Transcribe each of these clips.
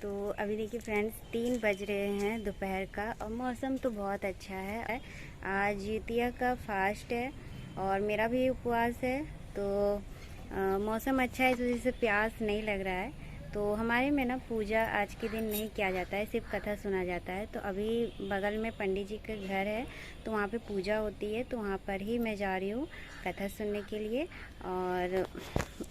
तो अभी देखिए फ्रेंड्स 3 बज रहे हैं दोपहर का और मौसम तो बहुत अच्छा है। आज जितिया का फास्ट है और मेरा भी उपवास है। तो मौसम अच्छा है, इस वजह से प्यास नहीं लग रहा है। तो हमारे में ना पूजा आज के दिन नहीं किया जाता है, सिर्फ कथा सुना जाता है। तो अभी बगल में पंडित जी का घर है, तो वहाँ पे पूजा होती है, तो वहाँ पर ही मैं जा रही हूँ कथा सुनने के लिए। और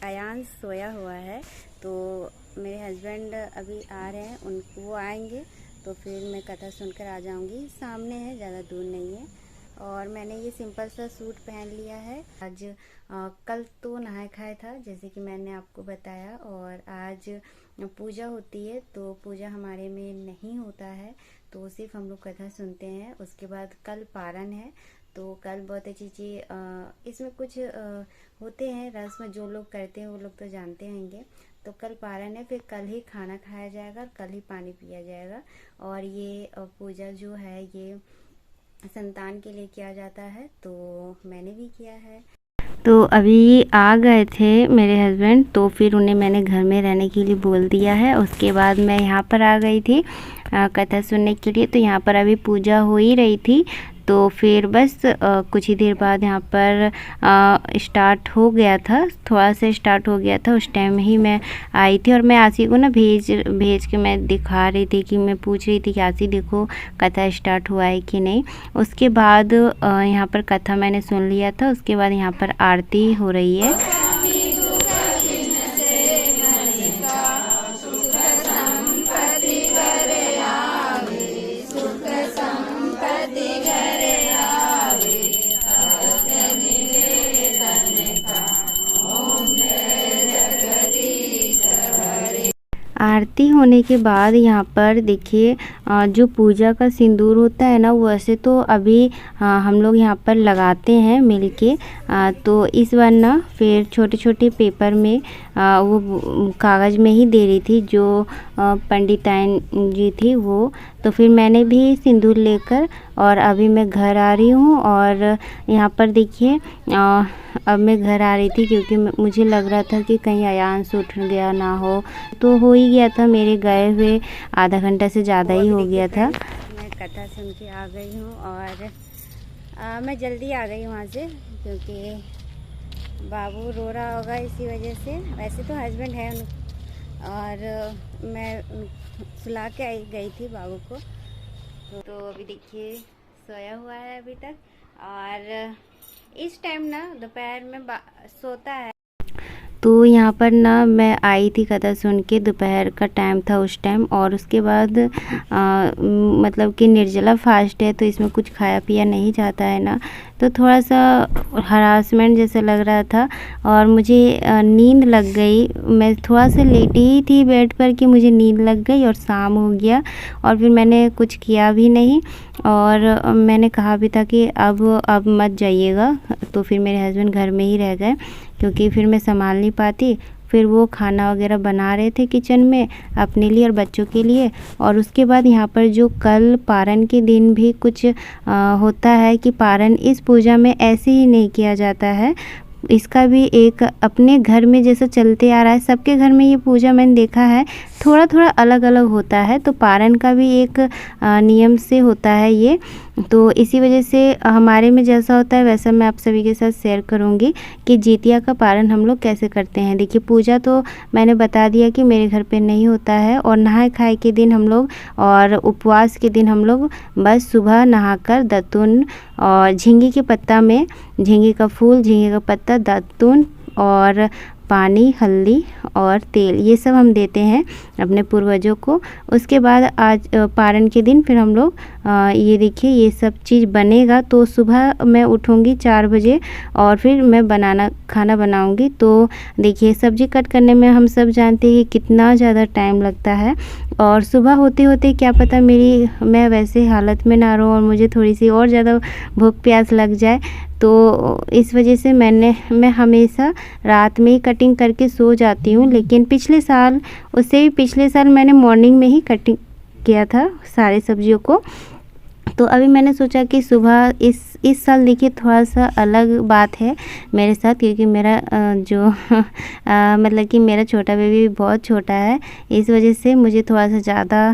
अयांश सोया हुआ है, तो मेरे हस्बैंड अभी आ रहे हैं, वो आएंगे तो फिर मैं कथा सुनकर आ जाऊंगी। सामने है, ज़्यादा दूर नहीं है। और मैंने ये सिंपल सा सूट पहन लिया है। आज कल तो नहाए खाए था, जैसे कि मैंने आपको बताया, और आज पूजा होती है। तो पूजा हमारे में नहीं होता है, तो सिर्फ हम लोग कथा सुनते हैं। उसके बाद कल पारण है, तो कल बहुत अच्छी चीज़ इसमें कुछ होते हैं रस्म, जो लोग करते हैं वो लोग तो जानते होंगे। तो कल पारण है, फिर कल ही खाना खाया जाएगा, कल ही पानी पिया जाएगा। और ये पूजा जो है ये संतान के लिए किया जाता है, तो मैंने भी किया है। तो अभी आ गए थे मेरे हस्बैंड, तो फिर उन्हें मैंने घर में रहने के लिए बोल दिया है। उसके बाद मैं यहाँ पर आ गई थी कथा सुनने के लिए। तो यहाँ पर अभी पूजा हो ही रही थी, तो फिर बस कुछ ही देर बाद यहाँ पर स्टार्ट हो गया था, थोड़ा सा स्टार्ट हो गया था। उस टाइम ही मैं आई थी और मैं आसी को ना भेज के मैं दिखा रही थी, कि मैं पूछ रही थी कि आसी देखो कथा स्टार्ट हुआ है कि नहीं। उसके बाद यहाँ पर कथा मैंने सुन लिया था। उसके बाद यहाँ पर आरती हो रही है। आरती होने के बाद यहाँ पर देखिए जो पूजा का सिंदूर होता है ना, वो वैसे तो अभी हम लोग यहाँ पर लगाते हैं मिलके। तो इस बार ना फिर छोटे छोटे पेपर में वो कागज़ में ही दे रही थी, जो पंडिताइन जी थी वो। तो फिर मैंने भी सिंदूर लेकर और अभी मैं घर आ रही हूँ। और यहाँ पर देखिए अब मैं घर आ रही थी, क्योंकि मुझे लग रहा था कि कहीं अयांश उठ गया ना हो। तो हो ही गया था, मेरे गए हुए आधा घंटा से ज़्यादा ही हो गया था। मैं कथा सुन के आ गई हूँ और मैं जल्दी आ गई वहाँ से, क्योंकि बाबू रो रहा होगा इसी वजह से। वैसे तो हस्बैंड है और मैं सुला के आई गई थी बाबू को। तो अभी देखिए सोया हुआ है अभी तक। और इस टाइम ना दोपहर में सोता है। तो यहाँ पर ना मैं आई थी कथा सुन के, दोपहर का टाइम था उस टाइम। और उसके बाद मतलब कि निर्जला फास्ट है, तो इसमें कुछ खाया पिया नहीं जाता है ना, तो थोड़ा सा हरासमेंट जैसा लग रहा था। और मुझे नींद लग गई। मैं थोड़ा सा लेटी ही थी बेड पर कि मुझे नींद लग गई और शाम हो गया। और फिर मैंने कुछ किया भी नहीं, और मैंने कहा भी था कि अब मत जाइएगा। तो फिर मेरे हस्बैंड घर में ही रह गए, क्योंकि फिर मैं संभाल नहीं पाती। फिर वो खाना वगैरह बना रहे थे किचन में अपने लिए और बच्चों के लिए। और उसके बाद यहाँ पर जो कल पारण के दिन भी कुछ होता है, कि पारण इस पूजा में ऐसे ही नहीं किया जाता है। इसका भी एक अपने घर में जैसा चलते आ रहा है, सबके घर में ये पूजा मैंने देखा है, थोड़ा थोड़ा अलग अलग होता है। तो पारण का भी एक नियम से होता है ये। तो इसी वजह से हमारे में जैसा होता है वैसा मैं आप सभी के साथ शेयर करूंगी कि जितिया का पारण हम लोग कैसे करते हैं। देखिए पूजा तो मैंने बता दिया कि मेरे घर पे नहीं होता है। और नहाए खाए के दिन हम लोग और उपवास के दिन हम लोग बस सुबह नहाकर दातुन और झींगे के पत्ता में, झींगे का फूल, झींगे का पत्ता, दातुन और पानी, हल्दी और तेल, ये सब हम देते हैं अपने पूर्वजों को। उसके बाद आज पारण के दिन फिर हम लोग ये देखिए ये सब चीज़ बनेगा। तो सुबह मैं उठूँगी 4 बजे और फिर मैं खाना बनाऊँगी। तो देखिए सब्ज़ी कट करने में हम सब जानते हैं कितना ज़्यादा टाइम लगता है। और सुबह होते होते क्या पता मैं वैसे हालत में ना रहूँ और मुझे थोड़ी सी और ज़्यादा भूख प्यास लग जाए। तो इस वजह से मैं हमेशा रात में ही कटिंग करके सो जाती हूँ। लेकिन पिछले साल, उससे भी पिछले साल मैंने मॉर्निंग में ही कटिंग किया था सारे सब्जियों को। तो अभी मैंने सोचा कि सुबह इस साल देखिए थोड़ा-सा अलग बात है मेरे साथ, क्योंकि मेरा जो मतलब कि मेरा छोटा बेबी बहुत छोटा है। इस वज़ह से मुझे थोड़ा-सा ज़्यादा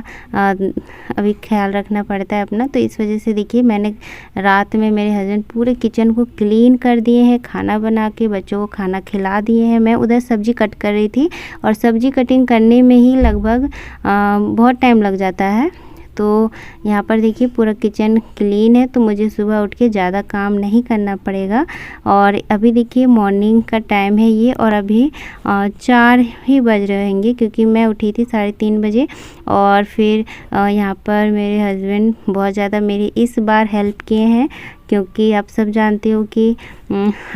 अभी ख़्याल रखना पड़ता है अपना। तो इस वज़ह से देखिए मैंने रात में मेरे हस्बैंड पूरे किचन को क्लीन कर दिए हैं, खाना बना के बच्चों को खाना खिला दिए हैं। मैं उधर सब्ज़ी कट कर रही थी और सब्ज़ी कटिंग करने में ही लगभग बहुत टाइम लग जाता है। तो यहाँ पर देखिए पूरा किचन क्लीन है, तो मुझे सुबह उठ के ज़्यादा काम नहीं करना पड़ेगा। और अभी देखिए मॉर्निंग का टाइम है ये, और अभी 4 ही बज रहे होंगे, क्योंकि मैं उठी थी 3:30 बजे। और फिर यहाँ पर मेरे हस्बैंड बहुत ज़्यादा मेरी इस बार हेल्प किए हैं, क्योंकि आप सब जानते हो कि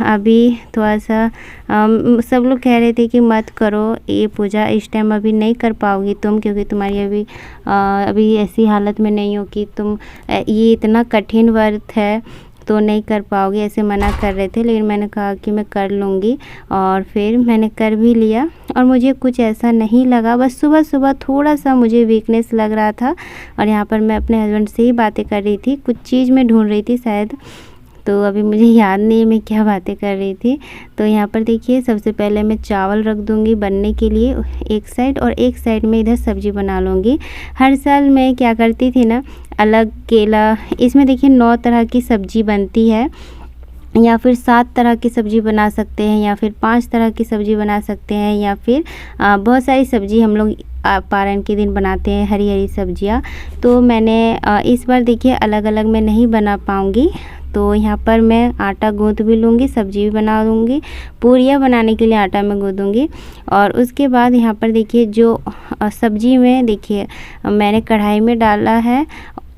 अभी थोड़ा-सा सब लोग कह रहे थे कि मत करो ये पूजा, इस टाइम अभी नहीं कर पाओगी तुम, क्योंकि तुम्हारी अभी ऐसी हालत में नहीं हो कि तुम ये इतना कठिन व्रत है तो नहीं कर पाओगे, ऐसे मना कर रहे थे। लेकिन मैंने कहा कि मैं कर लूँगी, और फिर मैंने कर भी लिया। और मुझे कुछ ऐसा नहीं लगा, बस सुबह-सुबह थोड़ा-सा मुझे वीकनेस लग रहा था। और यहाँ पर मैं अपने हस्बैंड से ही बातें कर रही थी, कुछ चीज़ मैं ढूँढ रही थी शायद, तो अभी मुझे याद नहीं है मैं क्या बातें कर रही थी। तो यहाँ पर देखिए सबसे पहले मैं चावल रख दूँगी बनने के लिए एक साइड, और एक साइड में इधर सब्ज़ी बना लूँगी। हर साल मैं क्या करती थी ना, अलग केला, इसमें देखिए 9 तरह की सब्ज़ी बनती है, या फिर 7 तरह की सब्ज़ी बना सकते हैं, या फिर 5 तरह की सब्ज़ी बना सकते हैं, या फिर बहुत सारी सब्ज़ी हम लोग पारण के दिन बनाते हैं, हरी-हरी सब्ज़ियाँ। तो मैंने इस बार देखिए अलग-अलग मैं नहीं बना पाऊँगी, तो यहाँ पर मैं आटा गूँथ भी लूँगी, सब्ज़ी भी बना लूँगी। पूरियाँ बनाने के लिए आटा मैं गूँथूँगी। और उसके बाद यहाँ पर देखिए जो सब्ज़ी में देखिए मैंने कढ़ाई में डाला है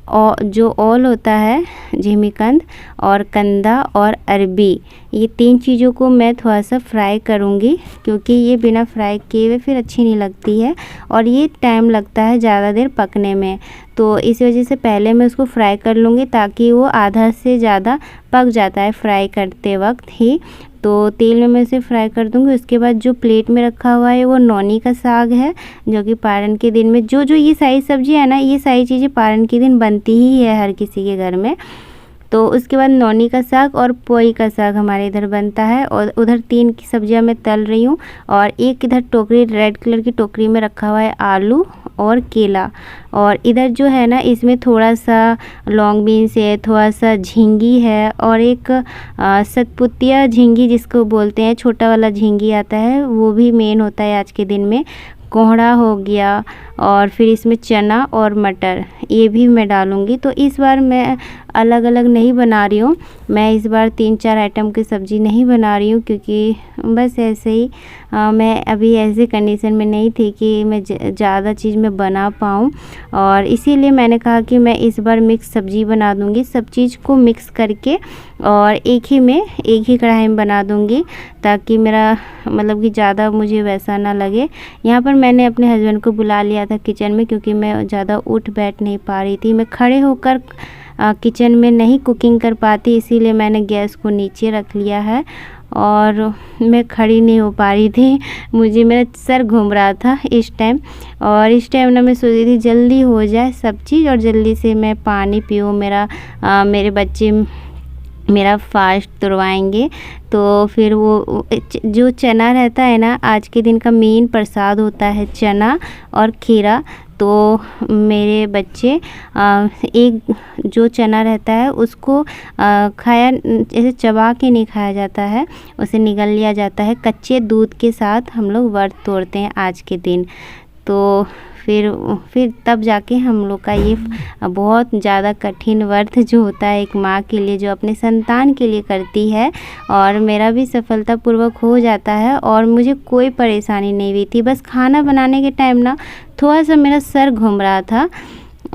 और जो ओल होता है, जिमीकंद और कंदा और अरबी, ये 3 चीज़ों को मैं थोड़ा-सा फ्राई करूँगी, क्योंकि ये बिना फ्राई किए हुए फिर अच्छी नहीं लगती है, और ये टाइम लगता है ज़्यादा देर पकने में। तो इस वजह से पहले मैं उसको फ्राई कर लूँगी, ताकि वो आधा से ज़्यादा पक जाता है फ्राई करते वक्त ही। तो तेल में मैं इसे फ्राई कर दूँगी। उसके बाद जो प्लेट में रखा हुआ है वो नौनी का साग है, जो कि पारण के दिन में जो ये सारी सब्ज़ी है ना, ये सारी चीज़ें पारण के दिन बनती ही है हर किसी के घर में। तो उसके बाद नौनी का साग और पोई का साग हमारे इधर बनता है, और उधर 3 की सब्जियां मैं तल रही हूँ। और एक इधर टोकरी, रेड कलर की टोकरी में रखा हुआ है आलू और केला। और इधर जो है ना, इसमें थोड़ा सा लॉन्ग बीन्स है, थोड़ा सा झींगी है, और एक सतपुतिया झींगी जिसको बोलते हैं, छोटा वाला झींगी आता है, वो भी मेन होता है आज के दिन में। कोहड़ा हो गया, और फिर इसमें चना और मटर, ये भी मैं डालूँगी। तो इस बार मैं अलग अलग नहीं बना रही हूँ, मैं इस बार 3-4 आइटम की सब्ज़ी नहीं बना रही हूँ, क्योंकि बस ऐसे ही मैं अभी ऐसे कंडीशन में नहीं थी कि मैं ज़्यादा चीज़ मैं बना पाऊँ। और इसीलिए मैंने कहा कि मैं इस बार मिक्स सब्ज़ी बना दूँगी, सब चीज़ को मिक्स करके, और एक ही कढ़ाई में बना दूँगी, ताकि मेरा मतलब कि ज़्यादा मुझे वैसा ना लगे। यहाँ पर मैंने अपने हस्बैंड को बुला लिया था किचन में, क्योंकि मैं ज़्यादा उठ बैठ नहीं पा रही थी, मैं खड़े होकर किचन में नहीं कुकिंग कर पाती, इसीलिए मैंने गैस को नीचे रख लिया है, और मैं खड़ी नहीं हो पा रही थी, मेरा सर घूम रहा था इस टाइम। और इस टाइम ना मैं सोच रही थी जल्दी हो जाए सब चीज़, और जल्दी से मैं पानी पीऊँ, मेरे बच्चे मेरा फास्ट तुड़वाएंगे। तो फिर वो जो चना रहता है ना, आज के दिन का मेन प्रसाद होता है चना और खीरा। तो मेरे बच्चे एक जो चना रहता है उसको खाया, ऐसे चबा के नहीं खाया जाता है, उसे निगल लिया जाता है। कच्चे दूध के साथ हम लोग व्रत तोड़ते हैं आज के दिन। तो फिर तब जाके हम लोग का ये बहुत ज़्यादा कठिन व्रत जो होता है एक माँ के लिए, जो अपने संतान के लिए करती है, और मेरा भी सफलतापूर्वक हो जाता है, और मुझे कोई परेशानी नहीं हुई थी। बस खाना बनाने के टाइम ना थोड़ा सा मेरा सर घूम रहा था,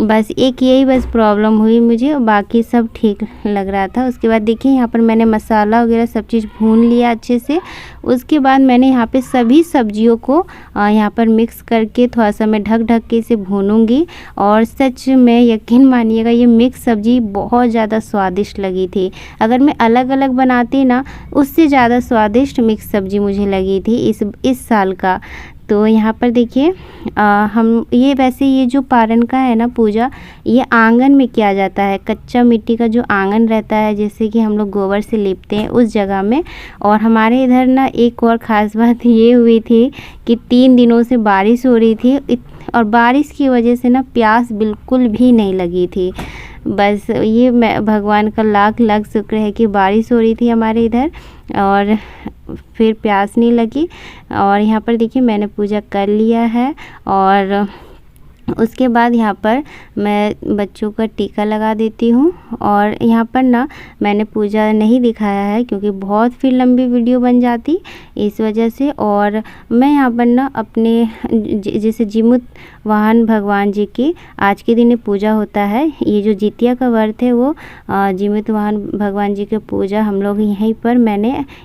बस यही प्रॉब्लम हुई मुझे, बाकी सब ठीक लग रहा था। उसके बाद देखिए यहाँ पर मैंने मसाला वगैरह सब चीज़ भून लिया अच्छे से। उसके बाद मैंने यहाँ पे सभी सब्जियों को यहाँ पर मिक्स करके थोड़ा सा मैं ढक के इसे भूनूंगी। और सच में यकीन मानिएगा, ये मिक्स सब्ज़ी बहुत ज़्यादा स्वादिष्ट लगी थी। अगर मैं अलग अलग बनाती ना, उससे ज़्यादा स्वादिष्ट मिक्स सब्ज़ी मुझे लगी थी इस साल का। तो यहाँ पर देखिए हम ये वैसे ये जो पारण का है ना पूजा, ये आंगन में किया जाता है। कच्चा मिट्टी का जो आंगन रहता है, जैसे कि हम लोग गोबर से लिपते हैं, उस जगह में। और हमारे इधर ना एक और ख़ास बात ये हुई थी कि 3 दिनों से बारिश हो रही थी और बारिश की वजह से ना प्यास बिल्कुल भी नहीं लगी थी। बस ये मैं भगवान का लाख लाख शुक्र है कि बारिश हो रही थी हमारे इधर और फिर प्यास नहीं लगी। और यहाँ पर देखिए मैंने पूजा कर लिया है और उसके बाद यहाँ पर मैं बच्चों का टीका लगा देती हूँ। और यहाँ पर ना मैंने पूजा नहीं दिखाया है क्योंकि बहुत फिर लंबी वीडियो बन जाती इस वजह से। और मैं यहाँ पर ना अपने जैसे जीमूत वाहन भगवान जी की आज के दिन पूजा होता है। ये जो जितिया का व्रत है वो जीमूत वाहन भगवान जी की पूजा हम लोग यहीं पर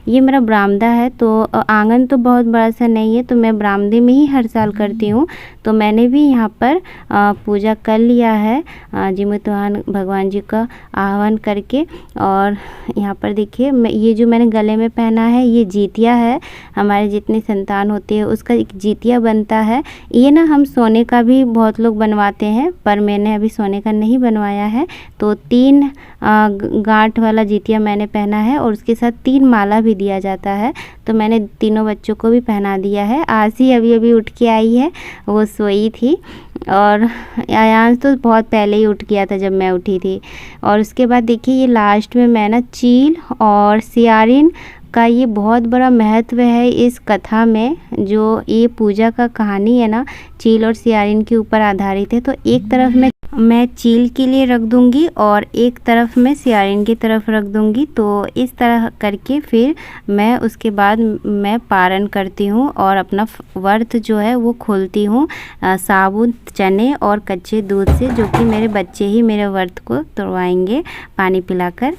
ये मेरा बरामदा है, तो आंगन तो बहुत बड़ा सा नहीं है, तो मैं बरामदे में ही हर साल करती हूँ। तो मैंने भी यहाँ पर पूजा कर लिया है जीमूत वाहन भगवान जी का आह्वान करके। और यहाँ पर देखिए ये जो मैंने गले में पहना है ये जितिया है। हमारे जितने संतान होते हैं उसका एक जितिया बनता है। ये ना हम सोने का भी बहुत लोग बनवाते हैं, पर मैंने अभी सोने का नहीं बनवाया है। तो 3 गांठ वाला जितिया मैंने पहना है और उसके साथ 3 माला भी दिया जाता है। तो मैंने तीनों बच्चों को भी पहना दिया है। आशी अभी उठ के आई है, वो सोई थी और आयांश तो बहुत पहले ही उठ गया था जब मैं उठी थी। और उसके बाद देखिए ये लास्ट में मैं ना चील और सियारिन का ये बहुत बड़ा महत्व है इस कथा में। जो ये पूजा का कहानी है ना, चील और सियारिन के ऊपर आधारित है। तो एक तरफ मैं चील के लिए रख दूंगी और एक तरफ मैं सियारिन की तरफ रख दूंगी। तो इस तरह करके फिर मैं उसके बाद मैं पारण करती हूँ और अपना व्रत जो है वो खोलती हूँ साबुत चने और कच्चे दूध से, जो कि मेरे बच्चे ही मेरे व्रत को तोड़वाएंगे पानी पिलाकर।